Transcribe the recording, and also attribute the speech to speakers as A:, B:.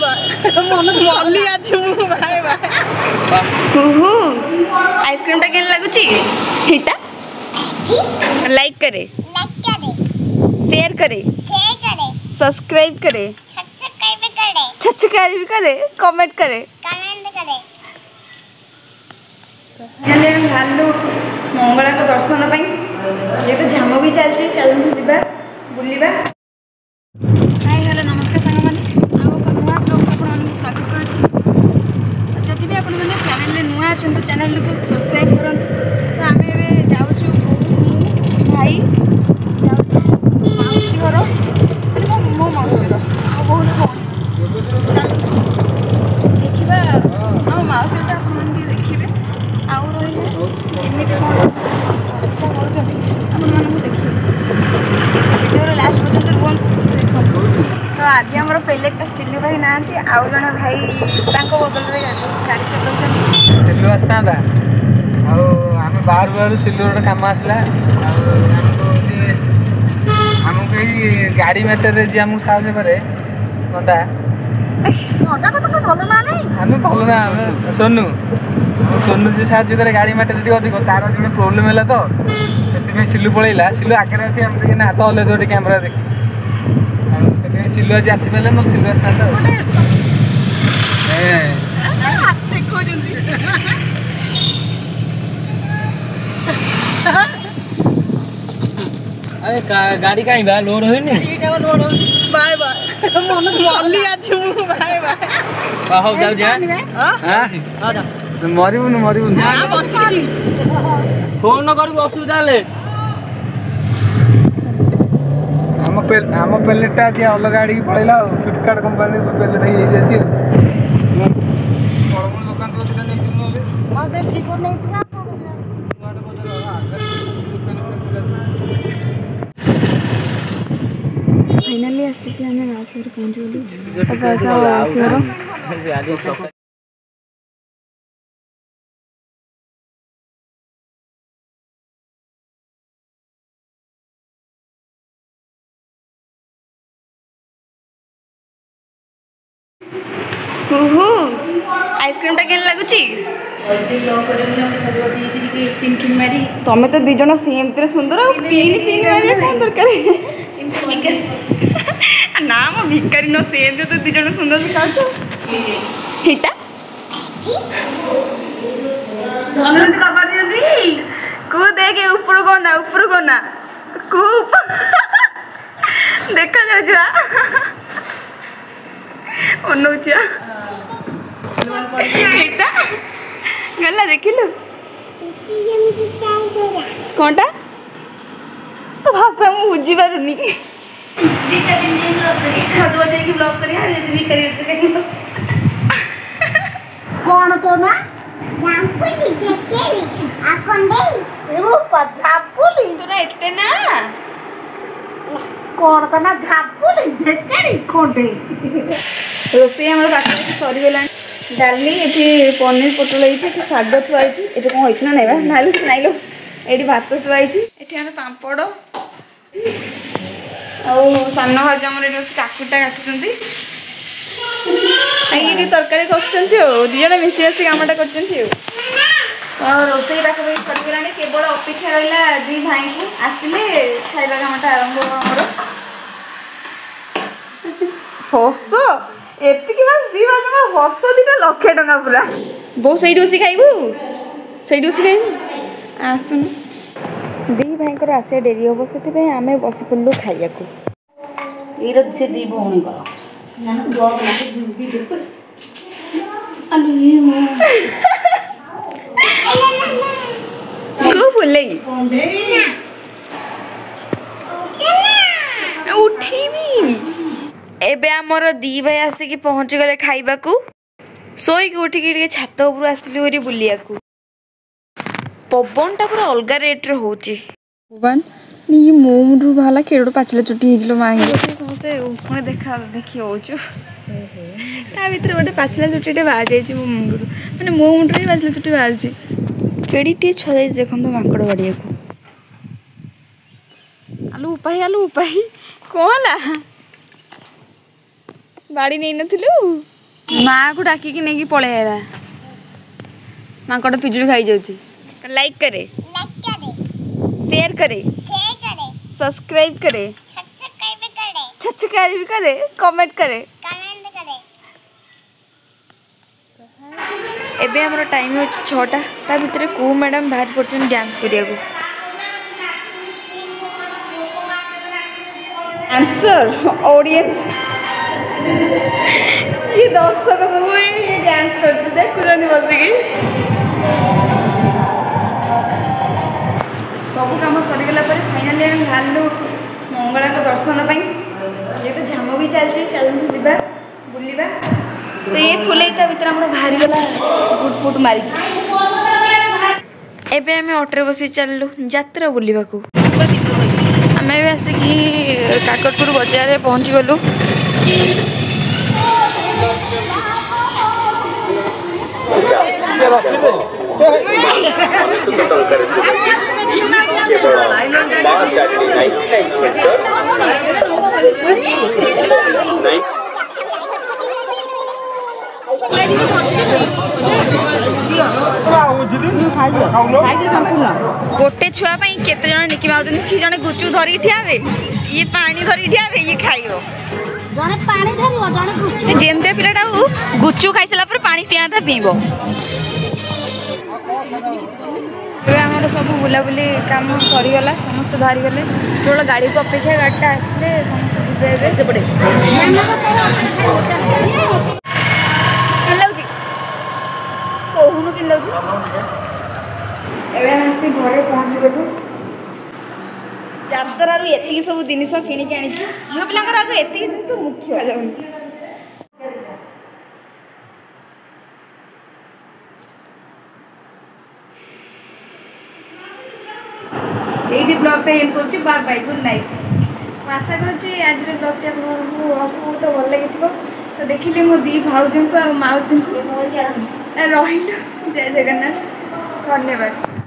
A: मल्ली आज bye bye
B: हुहु ice cream टा केन लागुची हेटा like करे शेयर करे सब्सक्राइब करे कमेंट करे भालु मंगला को दर्शन ये झाम भी चलती चलतु जा बुलवा। हाय हेलो नमस्कार सांग मैंने नुआ ब्लॉग को स्वागत करुँच भी आपण मैंने चैनल नुआ अच्छा चैनल को सब्सक्राइब करूँ। तो आम जाऊँ भाई जाऊँ मौसी घर मैंने मो मौसी घर बहुत भौणी चलते देखा आम मौसी आप देखिए आउ रही केमी चर्चा कर देखिए वीडियो लास्ट पर्यटन रुहतु। तो आज आम पेलेटा सिल्लू भाई ना आउ जन भाई बदल गाड़ी चलाऊँ
C: आसता आम बाहर बाहर सिल्लू गोटे कम आसला आमको यही गाड़ी मैटर जी आमको साहय कै घंटा आम भल ना सोनू सोनू जी साहय करे गाड़ी मैटर अधिक तार जो प्रोब्लेम है तो से सिल्लू पलैला सिल्लू आगे अच्छे आम ना हाथ हल्ले दे कैमेरा देखी सिल्लू आज आसी पारे ना सिल्लू आसता अरे गाड़ी कहीं बा लोड होई नहीं
A: बाय बाय मल्ली आज बाय बाय
C: हो जाऊ जा हां मरिबुन फोन करू असुविधा ले आम पेलेटा आज अलग गाड़ी की पड़ेला फ्लिपकार्ट कंपनी पेलेट हो जाए दुकान तो नहीं
B: फाइनाली आसिक आम मौसी घर पहुँचगलु मौसी घर हुहु आइसक्रीम टा केन लागुची तमे तो दी जण सेम तेरे सुंदर पिन मारिया कौन दरकार ना मो भिकारी न सेम जो तो दी जण सुंदर दिखाउछ हिता धनंद कबाड़ दियंदी को देखे ऊपर कोना को देखा जा जा ओनौचा गला देखिलु कौनटा तो भाषा मु बुझी पारुनी
A: कौन तो ना झापुली देखेली आकोंडे एमो झापुली
B: तो ना इतने ना
A: कौन तो ना झापुली देखेली कोंडे
B: रोसे हमर बाकी सरी गेला डाली एठी पनीर पोटल होइछि शाग थुआइछि एठी कोन होइछि ना नाइबा नाइलो एठी भात थुआइछि एठी हमर पांपड़ और सान भाज हमर एठी काकुटा काटुचंती आई तरकारी करछंती ओ दी जण मिसी मिसी कामटा करछंती और रोसे पाखा कर गेलानी केवल अपेक्षा रहला दी भाई को आसिले खाइबा कामटा आरंभ हमर हस एतिक बस दी बाजंगा हस दिटा लक्षे टका पूरा बो सही उसी खाइबू आसुन दी भाई को आसे डेरी हम से आम बस पड़ू खाइया
D: से दी भौणी
B: को फुले उठी एबे आमर दी भाई आसिक पहुँची गले खाइबा को शोक उठिकी छात उपर आसलु हरी बुलिया पवन टा पूरा अलग रेट्रे होची भगवान ये मो मुंडू बाला केड़ो पाचला चुटी हिजलो माही समस्ते पुणे देखा देखि होचु ता भीतर गोटे पाचला चुटीटे बाहर जाइछि मो मुंडू माने मो मुंडू पाचला चुटी बाहर छि केड़ीटे छदै देखंतो माकड़ बाड़िया को आलू उपाही कोला बाड़ी नहीं नथिलु माँ को डाकिकी नहीं पड़े आला माकड़ पिजुली खाई जाउची लाइक करे शेयर करे सब्सक्राइब करे सब्सक्राइब करे कमेंट करे एबे हमरो टाइम हो 6टा ता भितर को मैडम बाहर पड़छन डांस करिया को आंसर ऑडियंस ये दर्शक सब ये डांस करते देखुनी बसिकी सब कम सरीगला फाइनाली हम बाहर मंगला दर्शन ये तो झाम भी चलती चलतु जा बुलवा तो ये फुल भर आम बाहरी गला गुट फुट मारिक एबे आम ऑटो बस चलू यात्रा बुलवा आम आसिकी काकटपुर बजार पहुँची गलु गोटे छुआ केते जन निकी माउछन सी जने गुचु धरी ठियावे ये पानी धरी ठियावे ये खाइबो
A: जने पानी धरिबो जने गुच्चू
B: जेमते पिलाटा गुचु खाइ सला पर पानी पियाता पीबो आमर सब बुलाबुली काम सरीगला समस्त बाहरी गले केवल गाड़ी को अपेक्षा गाड़ीटा आसले समस्त जीवे सेपटे कहूनु कि आसी घरे पहुँच गलु यात्रा एति सब जिनिस किणिक आनी झील पिलांकर आगे एति जिनिस मुख्य ये ब्लॉगटा एंड कर बाय बाय गुड नाइट आशा करुँचे आज ब्लॉगटा आपको बहुत भल लगी तो देखिले मो दी भाउज को मौसी को रही जय जगन्नाथ धन्यवाद।